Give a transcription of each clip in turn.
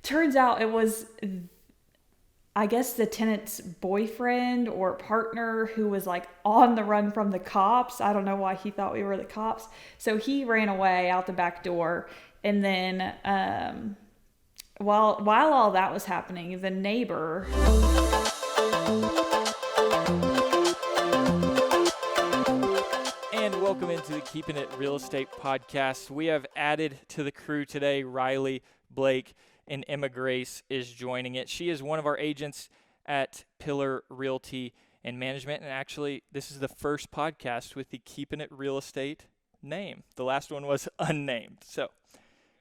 turns out it was, I guess, the tenant's boyfriend or partner who was like on the run from the cops. I don't know why he thought we were the cops. So he ran away out the back door. And then while all that was happening, the neighbor... And welcome into the Keeping It Real Estate podcast. We have added to the crew today Riley, Blake, and Emma Grace is joining it. She is one of our agents at Pillar Realty and Management. And actually, this is the first podcast with the Keeping It Real Estate name. The last one was unnamed. So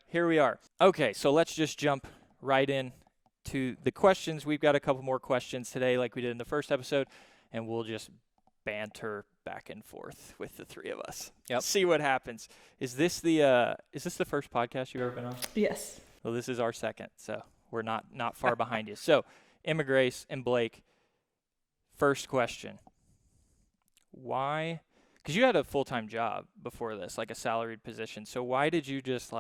here we are. Okay, so let's just jump right in to the questions. We've got a couple more questions today like we did in the first episode, and we'll just banter back and forth with the three of us. Yep. See what happens. Is this the first podcast you've ever been on? Yes. Well, this is our second, so we're not far behind you. So, Emma Grace and Blake, first question. Why? Because you had a full-time job before this, like a salaried position. So why did you just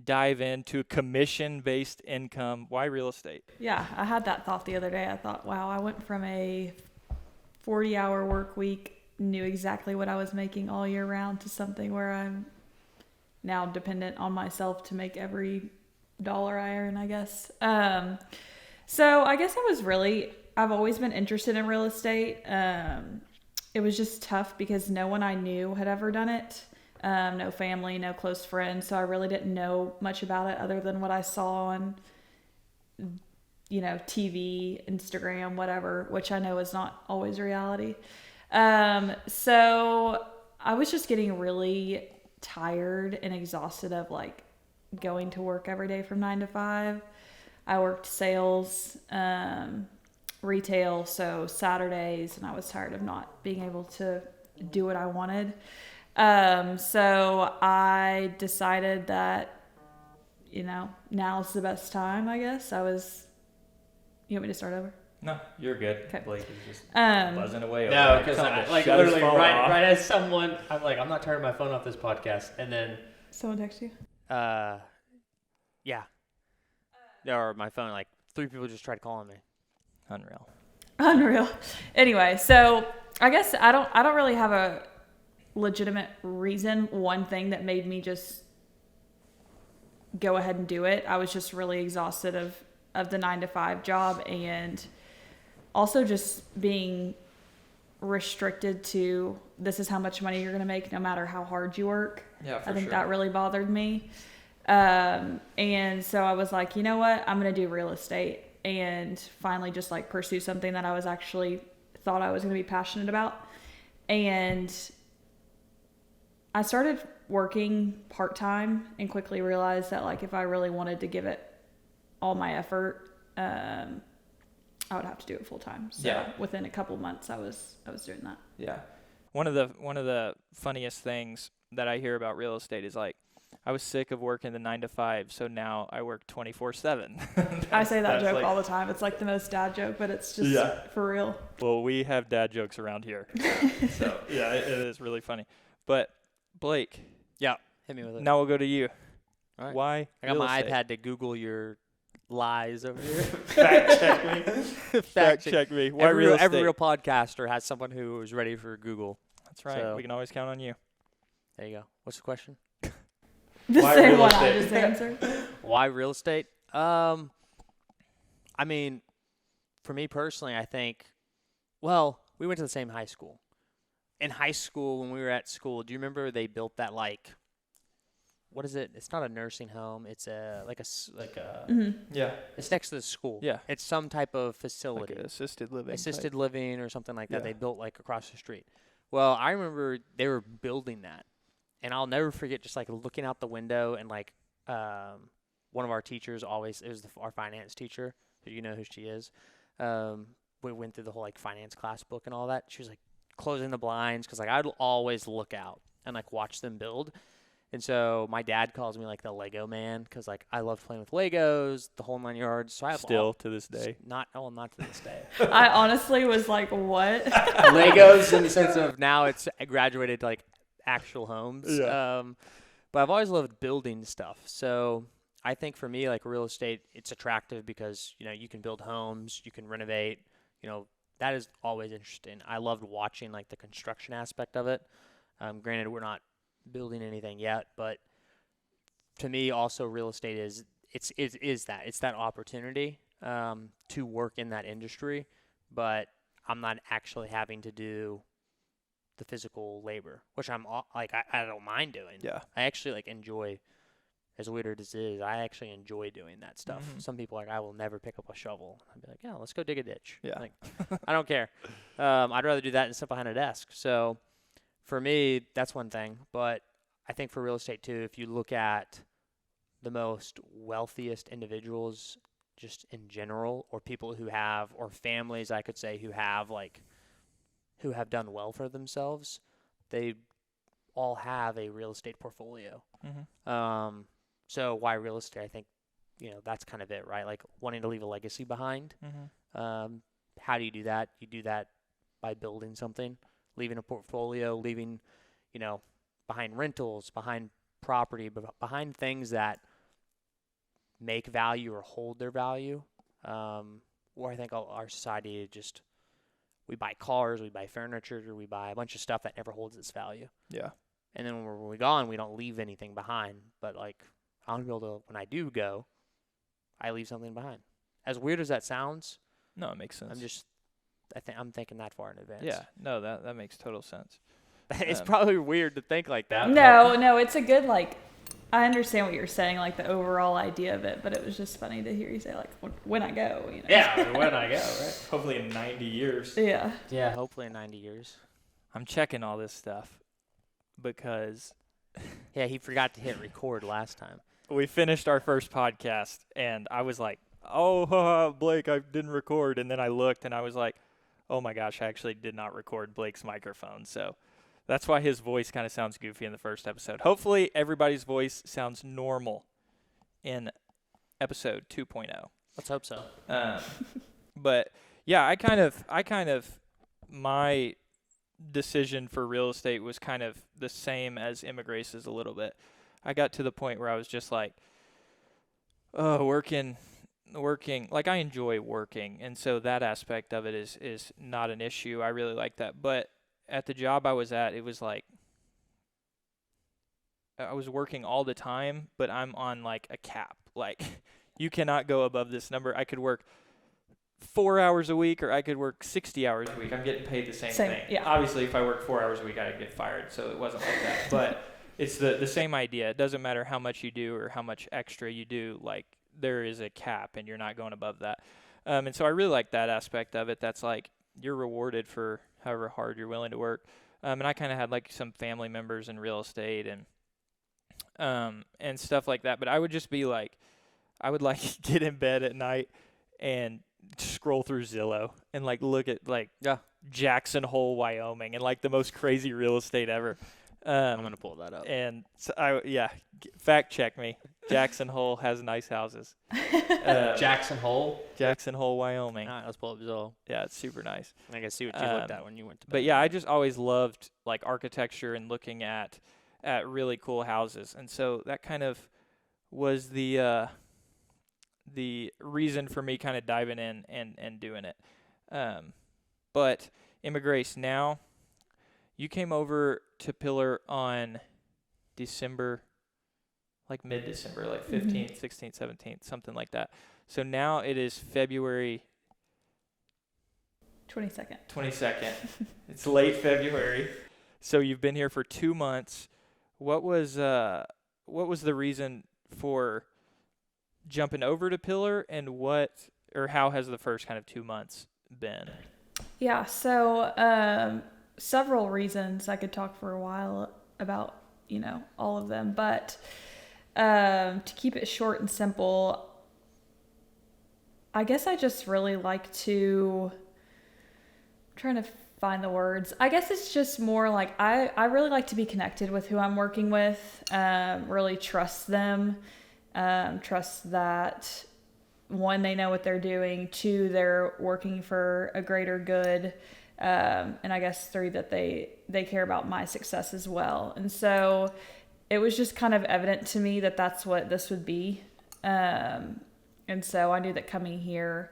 dive into commission-based income? Why real estate? Yeah, I had that thought the other day. I thought, wow, I went from a 40-hour work week, knew exactly what I was making all year round, to something where I'm now dependent on myself to make every dollar I earn, I guess. So I guess I've always been interested in real estate. It was just tough because no one I knew had ever done it. No family, no close friends. So I really didn't know much about it other than what I saw on, TV, Instagram, whatever, which I know is not always reality. So I was just getting really tired and exhausted of going to work every day from 9 to 5. I worked sales, retail, so Saturdays, and I was tired of not being able to do what I wanted. So I decided that, now's the best time, I guess. You want me to start over? No, you're good. Okay. Blake is just buzzing away. No, because literally right as someone, I'm like, I'm not turning my phone off this podcast, and then Someone text you? Yeah, or my phone, 3 people just tried calling me. Unreal. Anyway, so I guess I don't really have a legitimate reason. One thing that made me just go ahead and do it. I was just really exhausted of the 9 to 5 job, and also just being restricted to this is how much money you're going to make no matter how hard you work. Yeah, I think that really bothered me. And so I was like, you know what? I'm going to do real estate and finally just pursue something that I was actually thought I was going to be passionate about. And I started working part-time and quickly realized that if I really wanted to give it all my effort, I would have to do it full-time. So within a couple months I was doing that. Yeah. One of the funniest things that I hear about real estate is I was sick of working the 9 to 5, so now I work 24/7. I say that joke all the time. It's the most dad joke, but it's just for real. Well, we have dad jokes around here. So yeah, it is really funny. But Blake. Yeah, hit me with it. Now we'll go to you. All right. Why I got real my estate? iPad to Google your lies over here. Fact check me. Fact check me. Why real estate? Every real podcaster has someone who is ready for Google. That's right. So, we can always count on you. There you go. What's the question? The Why same real one estate? I just answered. Why real estate? I mean, for me personally, I think, we went to the same high school. In high school, when we were at school, do you remember they built that what is it? It's not a nursing home. It's Mm-hmm. Yeah. It's next to the school. Yeah. It's some type of facility. Assisted living. Assisted living or something like that. Yeah. They built across the street. Well, I remember they were building that. And I'll never forget just looking out the window and one of our teachers our finance teacher, who you know who she is. We went through the whole finance class book and all that. She was closing the blinds because I'd always look out and watch them build. And so my dad calls me the Lego man because I loved playing with Legos, the whole 9 yards. So I have Still to this day. not to this day. I honestly was like, what? Legos in the sense of now it's graduated to actual homes. Yeah. But I've always loved building stuff. So I think for me, like real estate, it's attractive because, you can build homes, you can renovate, that is always interesting. I loved watching like the construction aspect of it. Granted, we're not building anything yet, but to me also real estate is that opportunity to work in that industry, but I'm not actually having to do the physical labor, which I don't mind doing. Yeah. I actually like enjoy, as weird as it is, I actually enjoy doing that stuff. Mm-hmm. Some people I will never pick up a shovel. I'd be like, yeah, let's go dig a ditch. Yeah. Like, I don't care. I'd rather do that than sit behind a desk. So for me, that's one thing. But I think for real estate too, if you look at the most wealthiest individuals just in general, or people who have, or families I could say who have done well for themselves, they all have a real estate portfolio. Mm-hmm. So why real estate? I think, that's kind of it, right? Like wanting to leave a legacy behind. Mm-hmm. How do you do that? You do that by building something, leaving a portfolio, leaving, behind rentals, behind property, behind things that make value or hold their value. Where I think our society we buy cars, we buy furniture, we buy a bunch of stuff that never holds its value. Yeah. And then when we're gone, we don't leave anything behind. But like, I want to be able to, when I do go, I leave something behind. As weird as that sounds, No, it makes sense. I'm thinking that far in advance. Yeah. No, that makes total sense. It's probably weird to think like that. No, it's a good, like, I understand what you're saying, like the overall idea of it, but it was just funny to hear you say, like, when I go, Yeah, when I go, right? Hopefully in 90 years. Yeah. Yeah, hopefully in 90 years. I'm checking all this stuff because Yeah, he forgot to hit record last time. we finished our first podcast, and I was like, oh, Blake, I didn't record. And then I looked, and I was like, oh, my gosh, I actually did not record Blake's microphone. So that's why his voice kind of sounds goofy in the first episode. Hopefully everybody's voice sounds normal in episode 2.0. Let's hope so. But, yeah, I kind of my decision for real estate was kind of the same as Emma Grace's a little bit. I got to the point where I was just like, oh, working, like I enjoy working, and so that aspect of it is not an issue. I really like that. But at the job I was at, it was like I was working all the time, but I'm on like a cap. Like you cannot go above this number. I could work 4 hours a week, or I could work 60 hours a week. I'm getting paid the same thing. Yeah. Obviously, if I work 4 hours a week, I'd get fired, so it wasn't like that. But it's the same idea. It doesn't matter how much you do or how much extra you do. Like, there is a cap, and you're not going above that. And so I really like that aspect of it. That's like you're rewarded for however hard you're willing to work. And I kind of had, like, some family members in real estate and stuff like that. But I would just be like, I would, like, get in bed at night and scroll through Zillow and like look at like Jackson Hole, Wyoming, and like the most crazy real estate ever. I'm gonna pull that up. And so fact check me. Jackson Hole has nice houses. Jackson Hole, Wyoming. All right, let's pull up Zillow. Yeah, it's super nice. I can see what you looked at when you went to bed. But yeah, I just always loved like architecture and looking at really cool houses, and so that kind of was the reason for me kind of diving in and doing it. But Emma Grace, now you came over to Pillar on December, like mid-December, like 15th, 16th, 17th, something like that. So now it is February 22nd. It's late February. So you've been here for 2 months. What was the reason for jumping over to Pillar, and how has the first kind of 2 months been? Yeah, so several reasons. I could talk for a while about, all of them, but to keep it short and simple, I guess I just really like to, I'm trying to find the words. I guess it's just more like I really like to be connected with who I'm working with, really trust them. Trust that, one, they know what they're doing, two, they're working for a greater good, and I guess three, that they care about my success as well. And so it was just kind of evident to me that that's what this would be. And so I knew that coming here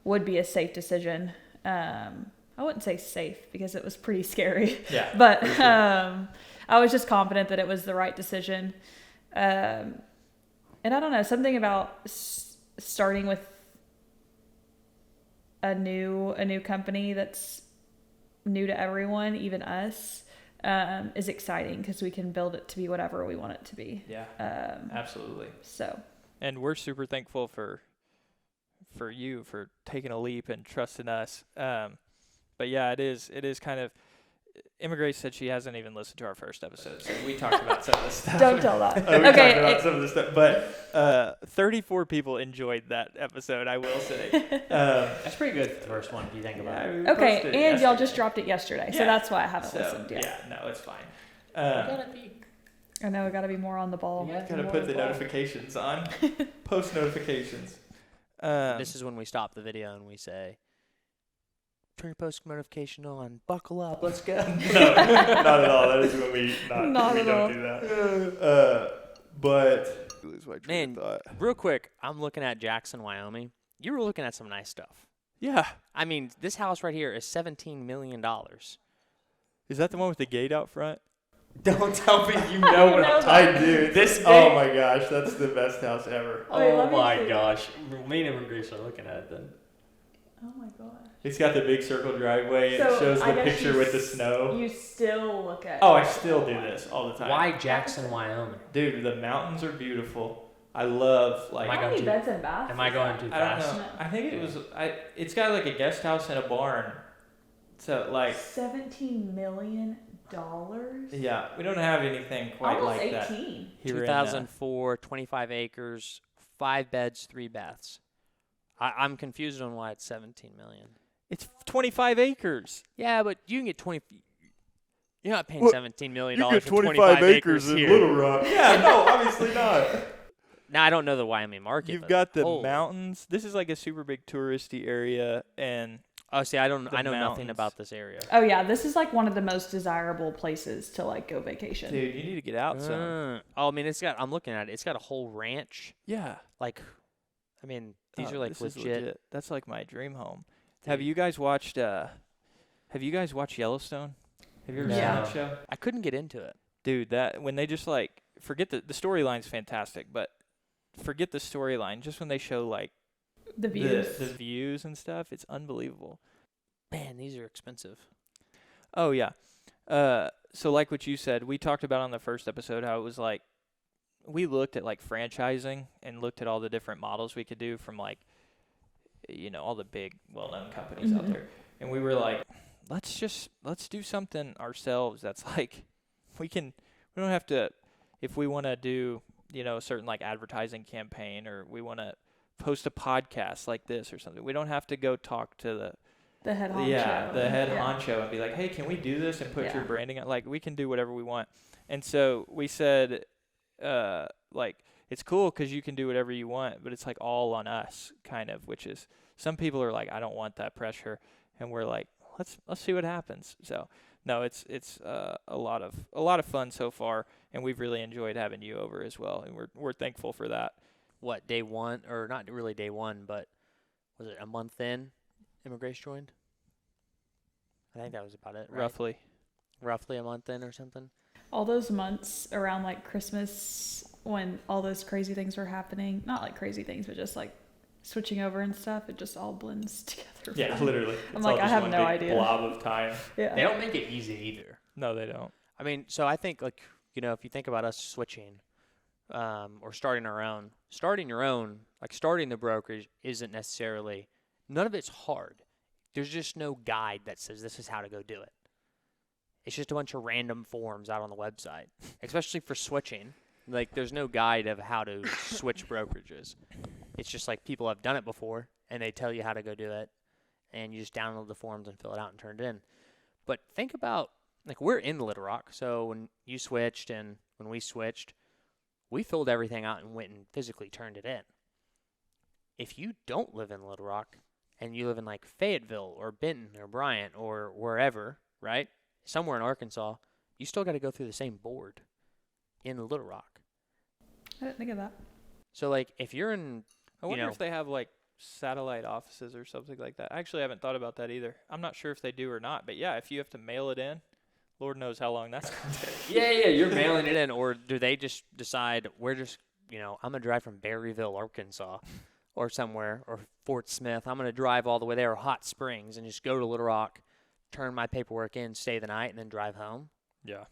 would be a safe decision. I wouldn't say safe because it was pretty scary. Yeah. But sure. I was just confident that it was the right decision. And I don't know, something about starting with a new company that's new to everyone, even us, is exciting because we can build it to be whatever we want it to be. Yeah, absolutely. So. And we're super thankful for you for taking a leap and trusting us. But yeah, it is kind of. Emma Grace said she hasn't even listened to our first episode, so we talked about some of this stuff. Don't tell that. We talked about some of this stuff, but 34 people enjoyed that episode, I will say. That's pretty good for the first one if you think about it. Okay, and y'all just dropped it yesterday, so that's why I haven't listened yet. Yeah, no, it's fine. I know, I gotta be more on the ball. Gotta put the notifications on. Post notifications. This is when we stop the video and we say, turn your post notification on, buckle up, let's go. No, not at all. That is when we don't do that. But man, real quick, I'm looking at Jackson, Wyoming. You were looking at some nice stuff. Yeah. I mean, this house right here is $17 million. Is that the one with the gate out front? Don't tell me you know what I'm talking about. I do. This oh my gosh, that's the best house ever. Oh my gosh. Me and Grace are looking at it then. Oh my gosh. It's got the big circle driveway and So, it shows I the guess picture with the snow. You still look at. Oh, I still do this all the time. Why Jackson, Wyoming? Dude, the mountains are beautiful. I love like. How many beds and baths? Am I going too I don't fast? know. I think it was. It's got like a guest house and a barn. So like. $17 million. Yeah, we don't have anything quite Almost like 18. that. 2004, 25 acres, 5 beds, 3 baths. I'm confused on why it's 17 million. It's 25 acres. Yeah, but you can get 20. You're not paying $17 million You get for 25 acres in here. Little Rock. Yeah, no, obviously not. Now I don't know the Wyoming market. You've but got the holy. mountains. This is like a super big touristy area, and Oh, see, I know mountains. nothing about this area. Oh yeah, this is like one of the most desirable places to like go vacation. dude, you need to get out some. Oh, I mean, I'm looking at it. It's got a whole ranch. Yeah, Like, I mean, these are like this is legit. That's like my dream home. Have you guys watched? Yellowstone? Have you ever seen Yeah. that show? I couldn't get into it. Dude, that when they just like forget the storyline's fantastic, but forget the storyline. Just when they show like The views. the views and stuff, it's unbelievable. Man, these are expensive. Oh yeah. So like what you said, we talked about on the first episode how it was like we looked at like franchising and looked at all the different models we could do from like all the big well-known companies out there, and we were like, let's do something ourselves that's like we don't have to, if we want to do a certain like advertising campaign or we want to post a podcast like this or something, we don't have to go talk to the head honcho. the head honcho and be like, hey, can we do this and put your branding on? Like, we can do whatever we want. And so we said, like, it's cool because you can do whatever you want, but it's like all on us, kind of, which is some people are like, I don't want that pressure, and we're like, let's see what happens. So no, it's a lot of fun so far, and we've really enjoyed having you over as well, and we're thankful for that. What, day one, or not really day one, but was it a month in? Immigration joined? I think that was about it, right? Roughly a month in or something. All those months around like Christmas when all those crazy things were happening, not like crazy things, but just like switching over and stuff, it just all blends together. Yeah, literally. I'm like, I have no idea. Blob of time. Yeah. They don't make it easy either. No, they don't. I mean, so I think, like, if you think about us switching or starting our own, starting the brokerage isn't necessarily, none of it's hard. There's just no guide that says this is how to go do it. It's just a bunch of random forms out on the website, especially for switching. Like, there's no guide of how to switch brokerages. It's just like people have done it before, and they tell you how to go do it, and you just download the forms and fill it out and turn it in. But think about, like, we're in Little Rock, so when you switched and when we switched, we filled everything out and went and physically turned it in. If you don't live in Little Rock and you live in, like, Fayetteville or Benton or Bryant or wherever, right, somewhere in Arkansas, you still got to go through the same board in Little Rock. I didn't think of that. So like if you're in, I wonder if they have like satellite offices or something like that. I actually haven't thought about that either. I'm not sure if they do or not, but yeah, if you have to mail it in, Lord knows how long that's going to take. yeah, you're mailing it in, or do they just decide we're just, I'm gonna drive from Berryville, Arkansas, or somewhere, or Fort Smith. I'm gonna drive all the way there, or Hot Springs, and just go to Little Rock, turn my paperwork in, stay the night, and then drive home. Yeah.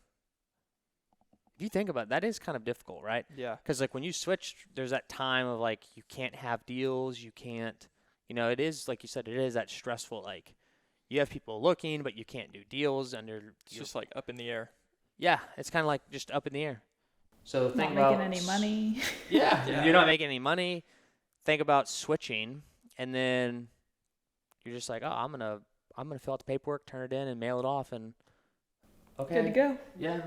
If you think about it, that is kind of difficult, right? Yeah. Because like when you switch, there's that time of like you can't have deals, you can't, it is like you said, it is that stressful. Like you have people looking, but you can't do deals under. It's just like up in the air. Yeah, it's kind of like just up in the air. So Not think about making any money. Yeah, you're not making any money. Think about switching, and then you're just like, oh, I'm gonna fill out the paperwork, turn it in, and mail it off, and okay, Good to go. yeah,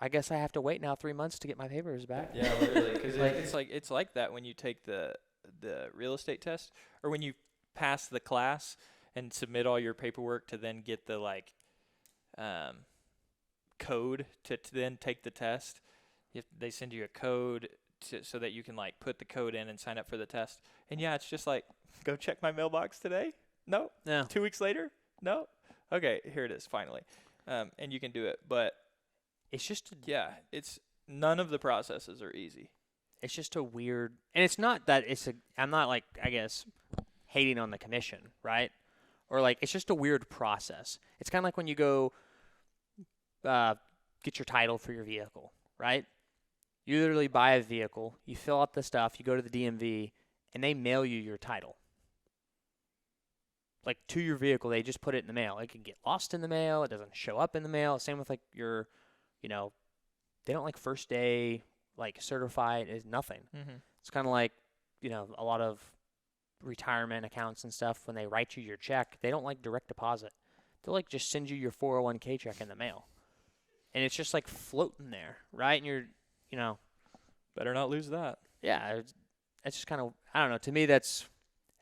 I guess I have to wait now 3 months to get my papers back. Yeah, literally, because it's like that when you take the real estate test, or when you pass the class and submit all your paperwork to then get the code to then take the test. They send you a code so that you can like put the code in and sign up for the test. And yeah, it's just like, go check my mailbox today. No. No. 2 weeks later. No. Okay, here it is finally, and you can do it, but. It's just it's none of the processes are easy. It's just a weird, and it's not that I'm not like, I guess, hating on the commission, right? Or like, it's just a weird process. It's kind of like when you go get your title for your vehicle, right? You literally buy a vehicle, you fill out the stuff, you go to the DMV, and they mail you your title. Like to your vehicle, they just put it in the mail. It can get lost in the mail. It doesn't show up in the mail. Same with like your they don't like first day, like certified is nothing. Mm-hmm. It's kind of like, a lot of retirement accounts and stuff, when they write you your check, they don't like direct deposit. They'll like just send you your 401k check in the mail. And it's just like floating there, right? And you're, better not lose that. Yeah. It's just kind of, I don't know. To me, that's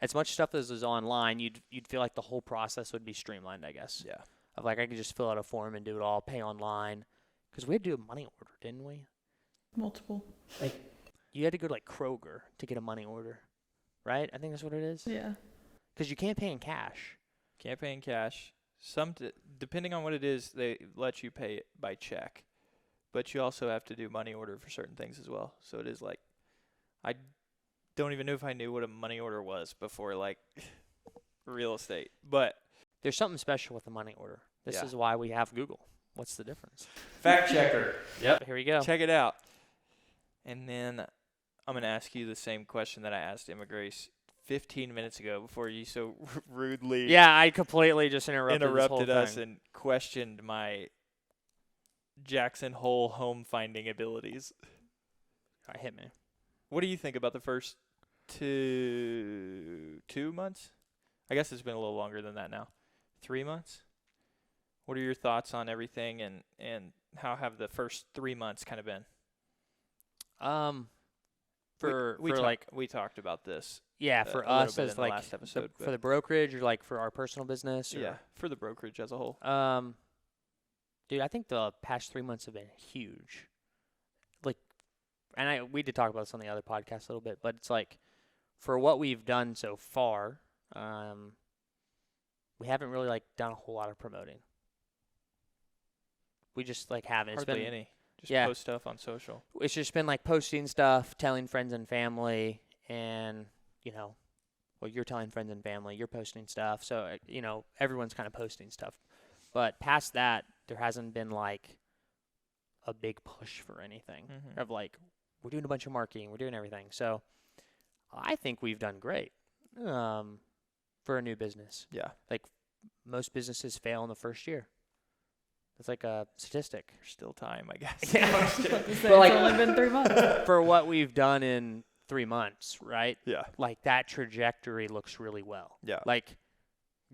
as much stuff as is online. You'd feel like the whole process would be streamlined, I guess. Yeah. Of like, I could just fill out a form and do it all, pay online. Because we had to do a money order, didn't we? Multiple. Like, you had to go to like Kroger to get a money order, right? I think that's what it is. Yeah. Because you can't pay in cash. Can't pay in cash. Depending on what it is, they let you pay it by check. But you also have to do money order for certain things as well. So it is like, I don't even know if I knew what a money order was before like real estate. But there's something special with a money order. This is why we have Google. What's the difference? Fact checker. Yep. Here we go. Check it out. And then I'm going to ask you the same question that I asked Emma Grace 15 minutes ago before you so rudely I completely just interrupted us thing. and questioned my Jackson Hole home finding abilities. All right, hit me. What do you think about the first two months? I guess it's been a little longer than that now. 3 months? What are your thoughts on everything, and how have the first 3 months kind of been? We talked about this. Yeah, for us as like last episode, for the brokerage, or like for our personal business. Or, yeah, for the brokerage as a whole. Dude, I think the past 3 months have been huge. Like, and we did talk about this on the other podcast a little bit, but it's like, for what we've done so far, we haven't really like done a whole lot of promoting. We just like haven't. Hardly any. Just post stuff on social. It's just been like posting stuff, telling friends and family, and well, you're telling friends and family, you're posting stuff. So everyone's kind of posting stuff. But past that, there hasn't been like a big push for anything. Mm-hmm. Of like, we're doing a bunch of marketing, we're doing everything. So I think we've done great for a new business. Yeah. Like most businesses fail in the first year. It's like a statistic. There's still time, I guess. Yeah. It's only been 3 months. For what we've done in 3 months, right? Yeah. Like that trajectory looks really well. Yeah. Like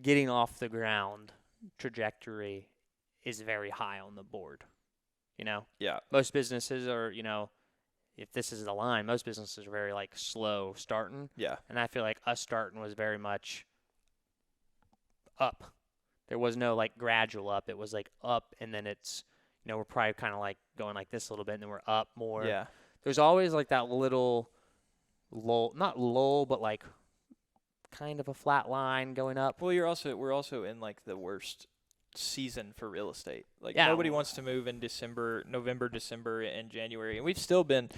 getting off the ground trajectory is very high on the board. Yeah. Most businesses are, if this is the line, most businesses are very like slow starting. Yeah. And I feel like us starting was very much up. There was no like gradual up. It was like up, and then it's, we're probably kind of like going like this a little bit, and then we're up more. Yeah. There's always like that little not lull, but like kind of a flat line going up. Well, we're also in like the worst season for real estate. Like Yeah. nobody wants to move in November, December, and January, and we've still been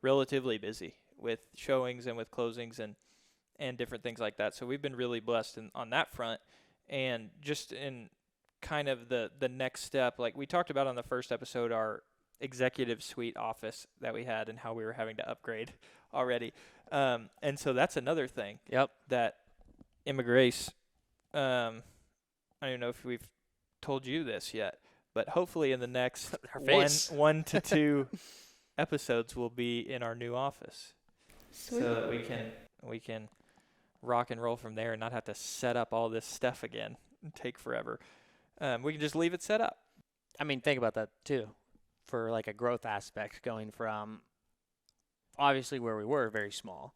relatively busy with showings and with closings and different things like that. So we've been really blessed on that front, and just in kind of the next step, like we talked about on the first episode, our executive suite office that we had and how we were having to upgrade already. And so that's another thing. Yep. That Emma Grace, I don't even know if we've told you this yet, but hopefully in the next Her face. one to two episodes will be in our new office. Sweet. So that we can rock and roll from there and not have to set up all this stuff again and take forever. We can just leave it set up. I mean, think about that too, for like a growth aspect, going from obviously where we were very small,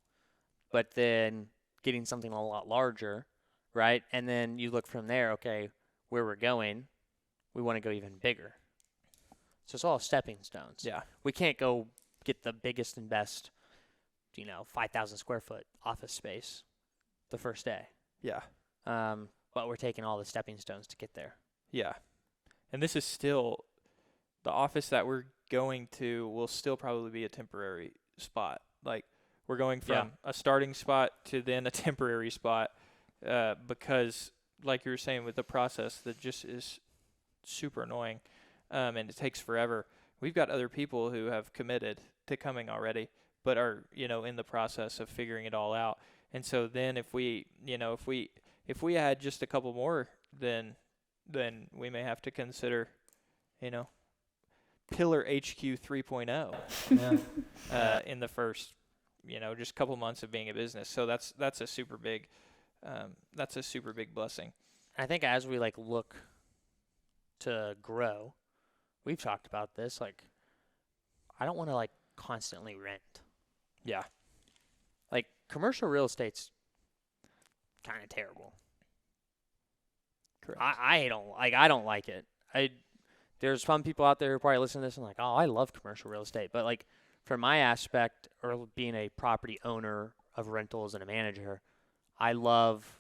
but then getting something a lot larger, right? And then you look from there, okay, where we're going, we want to go even bigger. So it's all stepping stones. Yeah. We can't go get the biggest and best, 5,000 square foot office space the first day. Yeah. But we're taking all the stepping stones to get there. Yeah. And this is still, the office that we're going to will still probably be a temporary spot. Like, we're going from a starting spot to then a temporary spot because, like you were saying, with the process that just is super annoying and it takes forever. We've got other people who have committed to coming already, but are, in the process of figuring it all out. And so then if we had just a couple more, then we may have to consider, Pillar HQ 3.0 in the first, just couple months of being a business. So that's a super big blessing. I think as we look to grow, we've talked about this. I don't want to constantly rent. Yeah. Commercial real estate's kind of terrible. Correct. I don't like it. There's some people out there who probably listen to this and oh, I love commercial real estate. But from my aspect, or being a property owner of rentals and a manager, I love,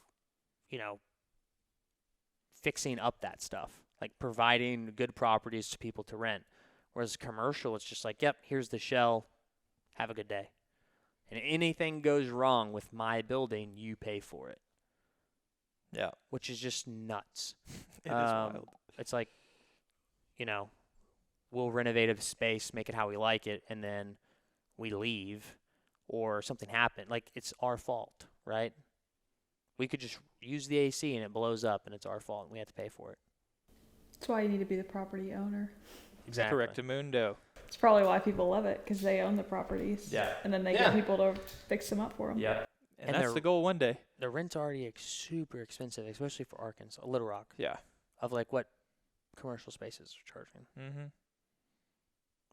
fixing up that stuff, providing good properties to people to rent. Whereas commercial, it's just yep, here's the shell, have a good day. And anything goes wrong with my building, you pay for it. Yeah. Which is just nuts. It is wild. It's we'll renovate a space, make it how we like it, and then we leave or something happened. It's our fault, right? We could just use the AC and it blows up and it's our fault and we have to pay for it. That's why you need to be the property owner. Exactly. Correctamundo. It's probably why people love it, because they own the properties. Yeah. And then they get people to fix them up for them. Yeah. And And that's the goal one day. The rent's already super expensive, especially for Arkansas, Little Rock, Yeah. of what commercial spaces are charging, Mm-hmm.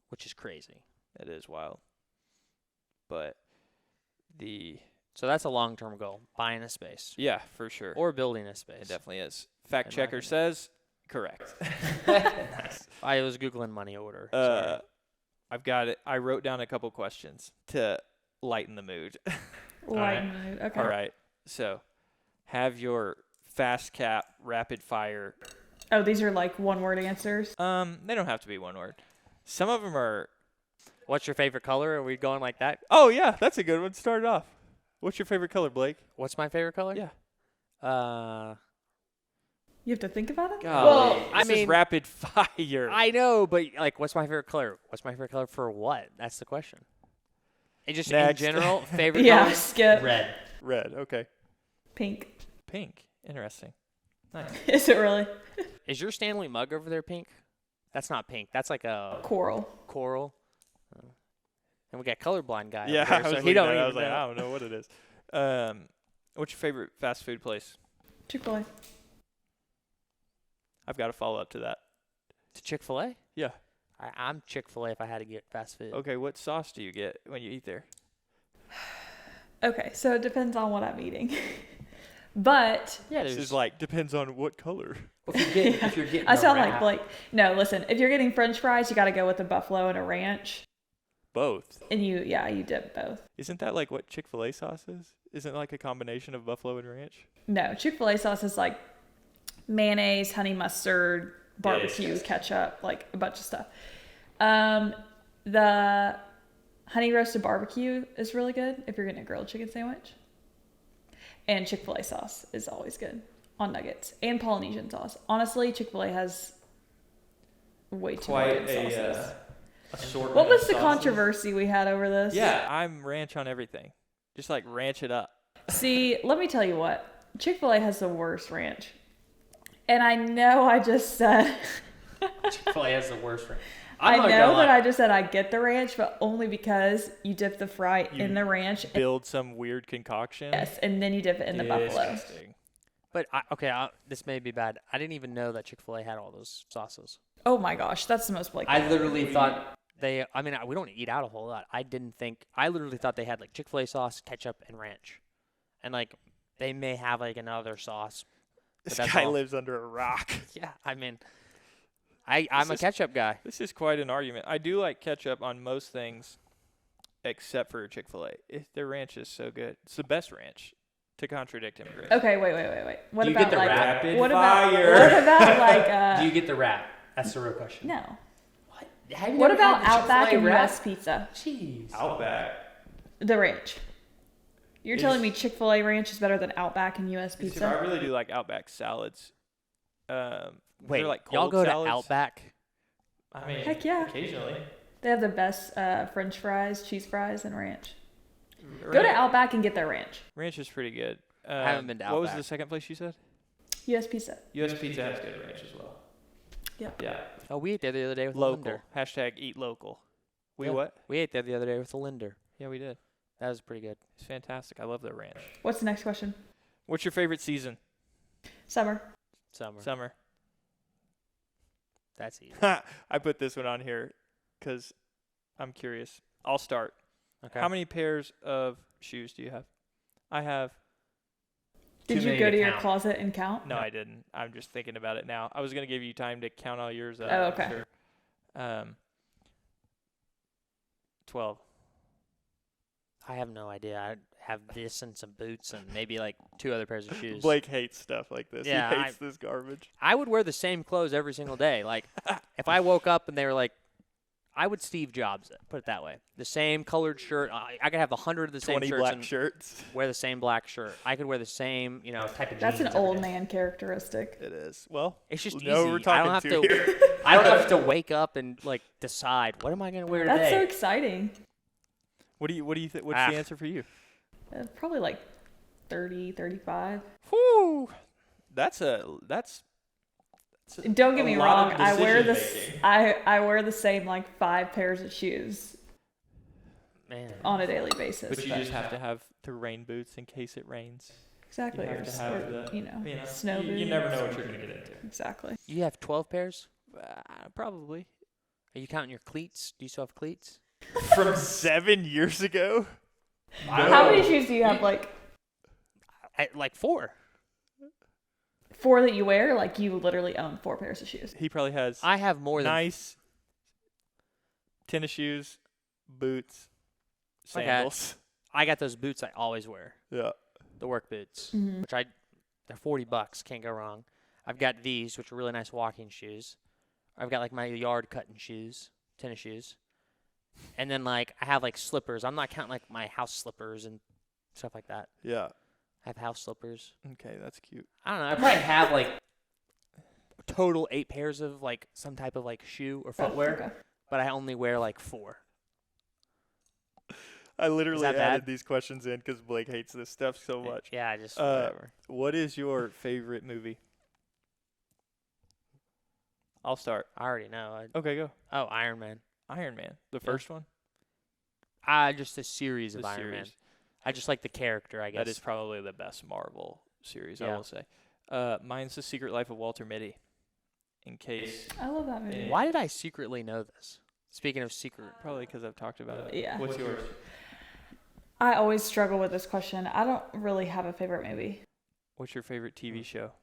which is crazy. It is wild. But So that's a long-term goal, buying a space yeah, for sure. or building a space. It definitely is. Fact In my checker opinion. says correct. Nice. I was Googling money order. Sorry. I've got it. I wrote down a couple questions to lighten the mood. Lighten the mood. Okay. All right. So, have your fast cap rapid fire. Oh, these are one-word answers. They don't have to be one word. Some of them are. What's your favorite color? Are we going like that? Oh yeah, that's a good one. Start it off. What's your favorite color, Blake? What's my favorite color? Yeah. You have to think about it? Golly, I this is mean, rapid fire. I know, but what's my favorite color? What's my favorite color for what? That's the question. It just Next. in general, favorite Yeah, color? skip. Red. Red. Okay. Pink. Pink. Interesting. Nice. Is it really? Is your Stanley mug over there pink? That's not pink. That's like a Coral. coral. And we got colorblind guy. Yeah, over here, I was so looking he don't at it, even I was like, know. I don't know what it is. What's your favorite fast food place? Chick-fil-A. I've got a follow up to that. To Chick-fil-A? Yeah. I'm Chick-fil-A if I had to get fast food. Okay, what sauce do you get when you eat there? Okay, so it depends on what I'm eating. But Yeah, This there's is depends on what color. if you're getting I a sound wrap. like Blake. No, listen, if you're getting French fries, you got to go with a buffalo and a ranch. both. And you dip both. Isn't that like what Chick-fil-A sauce is? Isn't it like a combination of buffalo and ranch? No, Chick-fil-A sauce is like mayonnaise, honey mustard, barbecue, ketchup, like a bunch of stuff. The honey roasted barbecue is really good if you're getting a grilled chicken sandwich. And Chick-fil-A sauce is always good on nuggets. And Polynesian sauce. Honestly, Chick-fil-A has way too many good sauces. Assortment What was of the sauces. controversy we had over this? Yeah, I'm ranch on everything. Just like ranch it up. See, let me tell you what. Chick-fil-A has the worst ranch. And I know I just said... Chick-fil-A has the worst ranch. I know that I just said I get the ranch, but only because you dip the fry in the ranch. Build some weird concoction. Yes, and then you dip it in the buffalo. Disgusting. But, this may be bad. I didn't even know that Chick-fil-A had all those sauces. Oh my gosh, that's the most Blake. I literally thought we don't eat out a whole lot. I literally thought they had like Chick-fil-A sauce, ketchup, and ranch. And like, they may have like another sauce. This guy lives under a rock. Yeah, I mean, I'm a ketchup guy. This is quite an argument. I do like ketchup on most things except for Chick-fil-A. Their ranch is so good. It's the best ranch, to contradict him. Okay, wait. What Do you about get the like rapid what fire? about like Do you get the wrap? That's the real question. no. What? Have you What never about had the Outback Chick-fil-A and wrap? US Pizza? Jeez. Outback. The ranch. You're telling me Chick-fil-A ranch is better than Outback and US I Pizza? really do like Outback salads. Wait, they're like y'all cold go salads. to Outback? I mean, Heck yeah. occasionally. They have the best French fries, cheese fries, and ranch. Go to Outback and get their ranch. Ranch is pretty good. I haven't been to What was Outback. the second place you said? US Pizza. US Pizza has good ranch as well. Yep. Yeah. Oh, we ate there the other day with Local. Linder. Hashtag eat local. We Yeah. what? We ate there the other day with Linder. Yeah, we did. That was pretty good. It's fantastic. I love their ranch. What's the next question? What's your favorite season? Summer. Summer. That's easy. I put this one on here because I'm curious. I'll start. Okay. How many pairs of shoes do you have? I have. Did Too you many go to to your count. closet and count? No, I didn't. I'm just thinking about it now. I was going to give you time to count all yours up. Oh, okay. Sure. 12. I have no idea. I have this and some boots and maybe like 2 other pairs of shoes. Blake hates stuff like this. Yeah, he hates this garbage. I would wear the same clothes every single day. Like, if I woke up and they were like, I would Steve Jobs it, put it that way. The same colored shirt. I could have 100 of the same 20 shirts black and shirts. wear the same black shirt. I could wear the same, type of That's jeans an every old day. man characteristic. It is. Well, It's just no, easy. we're I talking don't have to to. here. I don't have to wake up and like decide what am I going to wear today. That's so exciting. What do you think? What's the answer for you? Probably like 30, 35. Whew. That's Don't get me a lot wrong. of I wear decision-making. I wear the same like 5 pairs of shoes Man. on a daily basis. But you just have to have the rain boots in case it rains. exactly You have to have or, snow boots. You never know what you're going to get into. Exactly. You have 12 pairs? Probably. Are you counting your cleats? Do you still have cleats? From 7 years ago? How many shoes do you have? Like Like 4. 4 that you wear? Like you literally own 4 pairs of shoes. He probably has I have more than nice tennis shoes, boots, Okay. sandals. I got those boots I always wear. Yeah. The work boots, Mhm. which they're $40, can't go wrong. I've got these, which are really nice walking shoes. I've got like my yard cutting shoes, tennis shoes. And then like I have like slippers. I'm not counting like my house slippers and stuff like that. Yeah. I have house slippers. Okay, that's cute. I don't know. I probably have like total 8 pairs of like some type of like shoe or footwear, Okay. but I only wear like 4. I literally that added bad? these questions in because Blake hates this stuff so much. Yeah, I just Uh, whatever. What is your favorite movie? I'll start. I already know. Okay, go. Oh, Iron Man. Iron Man, the first one. Just a series The of Iron Man. series. I just like the character, I guess. That is probably the best Marvel series, I Yeah. will say. Mine's The Secret Life of Walter Mitty. In case, I love that movie. Why did I secretly know this? Speaking of secret, probably because I've talked about it. Yeah. What's yours? I always struggle with this question. I don't really have a favorite movie. What's your favorite TV show?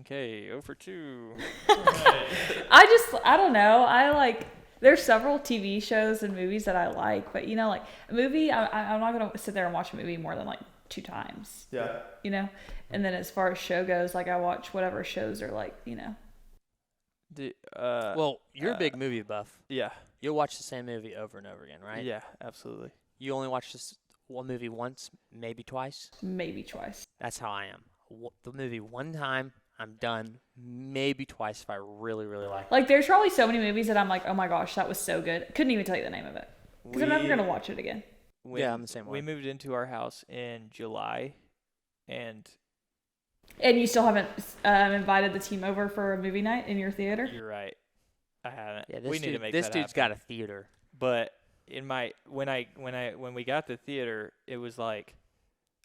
Okay, 0 for 2. I don't know. I like There's several TV shows and movies that I like, but like a movie, I'm not gonna sit there and watch a movie more than like 2 times. Yeah. And then as far as show goes, like I watch whatever shows are like, Well, you're a big movie buff. Yeah. You'll watch the same movie over and over again, right? Yeah, absolutely. You only watch this one movie once, maybe twice? maybe twice. That's how I am. The movie one time, I'm done. Maybe twice if I really, really like it. Like there's probably so many movies that I'm like, oh my gosh, that was so good. Couldn't even tell you the name of it because I'm never gonna watch it again. Yeah, I'm the same way. We moved into our house in July, and you still haven't invited the team over for a movie night in your theater? you're right, I haven't. Yeah, We need to make this that dude's happen. got a theater. But when we got the theater, it was like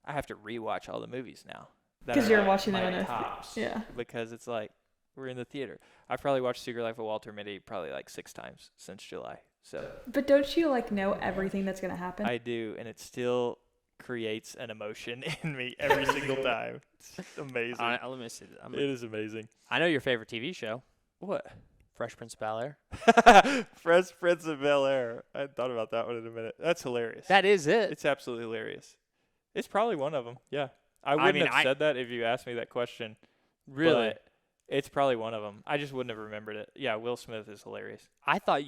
I have to rewatch all the movies now. that 'Cause are, you're like, watching them my in a tops, yeah. Because it's like we're in the theater. I've probably watched Secret Life of Walter Mitty probably like 6 times since July. So But don't you like know everything that's gonna happen? I do, and it still creates an emotion in me every single time. It's amazing. Let me see. It is amazing. I know your favorite TV show, What? Fresh Prince of Bel-Air. Fresh Prince of Bel-Air. I hadn't thought about that one in a minute. That's hilarious. That is it. It's absolutely hilarious. It's probably one of them. Yeah. I wouldn't have said that if you asked me that question. Really? But it's probably one of them. I just wouldn't have remembered it. Yeah, Will Smith is hilarious. I thought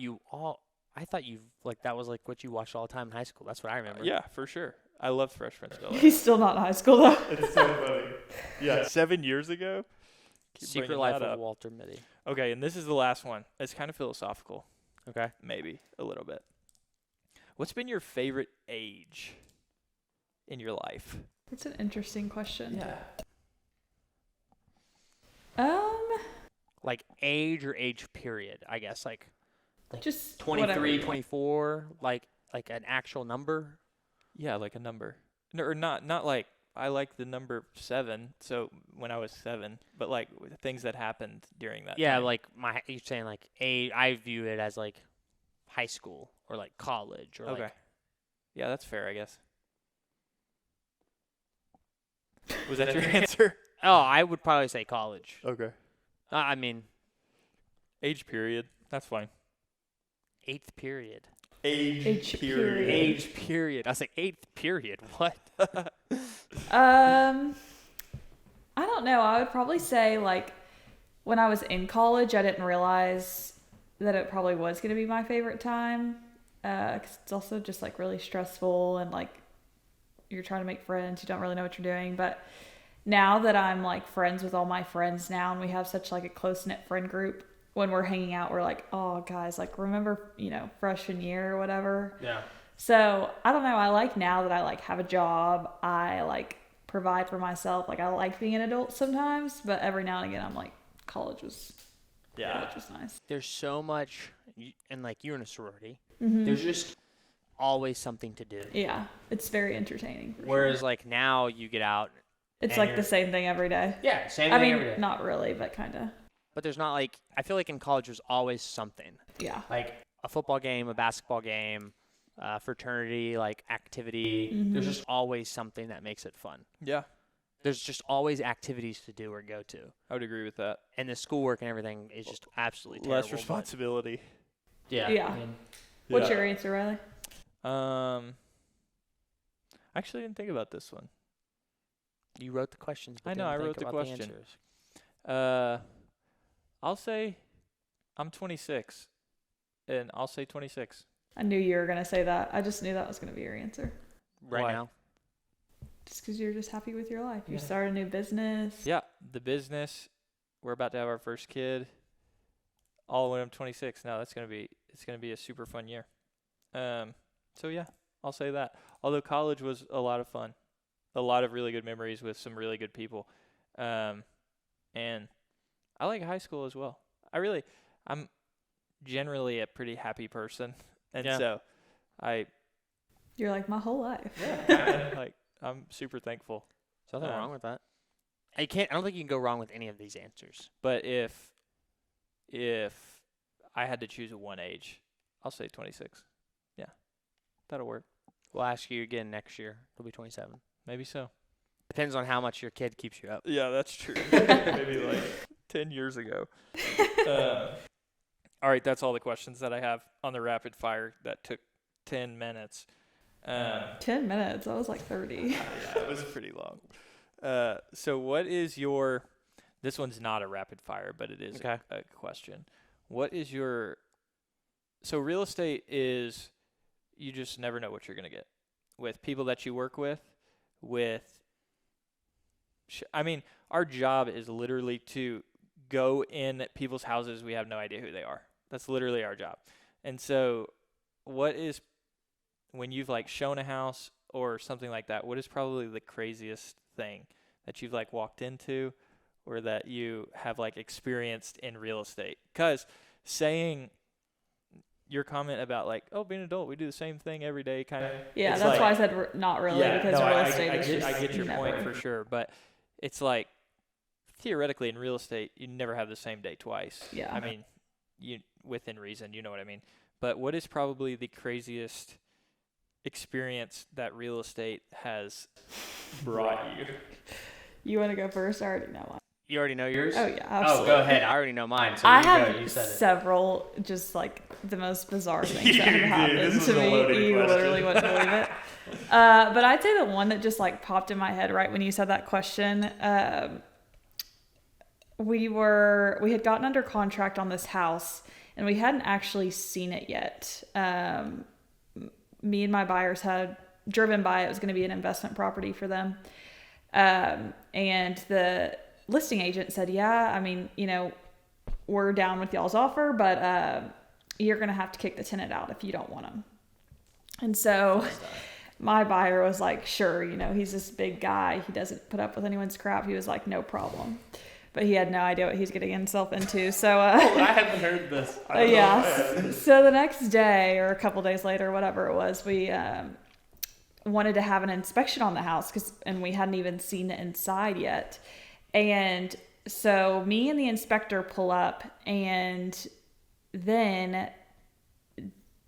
like that was like what you watched all the time in high school. That's what I remember. Yeah, for sure. I love Fresh Prince of Bel-Air. He's still not in high school though. It's so funny. Yeah, 7 years ago. Keep Secret bringing Life that of up. Walter Mitty. Okay, and this is the last one. It's kind of philosophical. Okay. Maybe a little bit. What's been your favorite age in your life? That's an interesting question. Yeah. Like age or age period, I guess. Like Just 23, whatever. 24, like an actual number. Yeah, like a number. No, or not like I like the number 7, so when I was 7, but like things that happened during that Yeah, time. like you're saying like age. I view it as like high school or like college or Okay. like. Yeah, that's fair, I guess. Was that your answer? Oh, I would probably say college. Okay. I mean, Age period. That's fine. 8th period. Age period. Age period. I was like 8th period. What? I don't know. I would probably say like when I was in college, I didn't realize that it probably was going to be my favorite time. 'Cause it's also just like really stressful and like you're trying to make friends. You don't really know what you're doing. But now that I'm like friends with all my friends now and we have such like a close knit friend group, when we're hanging out, we're like, oh guys, like remember, freshman year or whatever. Yeah. So I don't know. I like now that I like have a job. I like provide for myself. Like I like being an adult sometimes, but every now and again I'm like, college was nice. There's so much, and like you're in a sorority. Mm-hmm. There's just always something to do. Yeah, it's very entertaining. For Whereas sure. like now you get out. It's and like you're- the same thing every day. Yeah, same I thing mean, every day. not really, but kind of. But there's not like, I feel like in college there's always something. Yeah. Like a football game, a basketball game, fraternity, like activity. Mm-hmm. There's just always something that makes it fun. Yeah, There's just always activities to do or go to. I would agree with that. And the schoolwork and everything is just absolutely terrible. Less responsibility. Yeah. Yeah. I mean, What's Yeah. your answer, Riley? I actually didn't think about this one. you wrote the questions. But I know, didn't I think wrote the about question. answers. I'll say I'm 26, and I'll say 26. I knew you were gonna say that. I just knew that was gonna be your answer. Right Why? now. Just because you're just happy with your life. You Yeah. start a new business. Yeah, the business. We're about to have our first kid. All when I'm 26. No, it's gonna be a super fun year. So yeah, I'll say that. Although college was a lot of fun, a lot of really good memories with some really good people, and I like high school as well. I'm generally a pretty happy person, and Yeah. so You're like my whole life. like I'm super thankful. There's nothing wrong with that. I don't think you can go wrong with any of these answers. But if I had to choose one age, I'll say 26. Yeah, that'll work. We'll ask you again next year. It'll be 27. Maybe so. Depends on how much your kid keeps you up. Yeah, that's true. Maybe like 10 years ago. All right, that's all the questions that I have on the rapid fire. That took 10 minutes. 10 minutes. That was like 30. Yeah, it was pretty long. So what is your, this one's not a rapid fire, but it is Okay. a question. What is your, so real estate is, you just never know what you're going to get with people that you work with, I mean, our job is literally to go in people's houses. We have no idea who they are. That's literally our job. And so what is, when you've like shown a house or something like that, what is probably the craziest thing that you've like walked into or that you have like experienced in real estate? Because saying your comment about like, oh, being an adult, we do the same thing every day kind of. Yeah, that's why I said not really, because real estate is just I get your never. point for sure. But it's like, theoretically in real estate, you never have the same day twice. Yeah. I mean, you within reason, you know what I mean. But what is probably the craziest experience that real estate has brought you? You want to go first? I already know mine. You already know yours? Oh, yeah, absolutely. Oh, go ahead. I already know mine. So I you have go. You said it. several just like the most bizarre things that have Dude, happened this to is a me. loaded You question. literally wouldn't believe it. But I'd say the one that just like popped in my head right when you said that question. We had gotten under contract on this house and we hadn't actually seen it yet. Me and my buyers had driven by it. It was going to be an investment property for them. And the listing agent said, yeah, I mean, you know, we're down with y'all's offer, but you're going to have to kick the tenant out if you don't want them. And so my buyer was like, sure, you know, he's this big guy. He doesn't put up with anyone's crap. He was like, no problem. But he had no idea what he's getting himself into. So I haven't heard this. yeah. So the next day or a couple days later, whatever it was, we wanted to have an inspection on the house and we hadn't even seen the inside yet. And so me and the inspector pull up, and then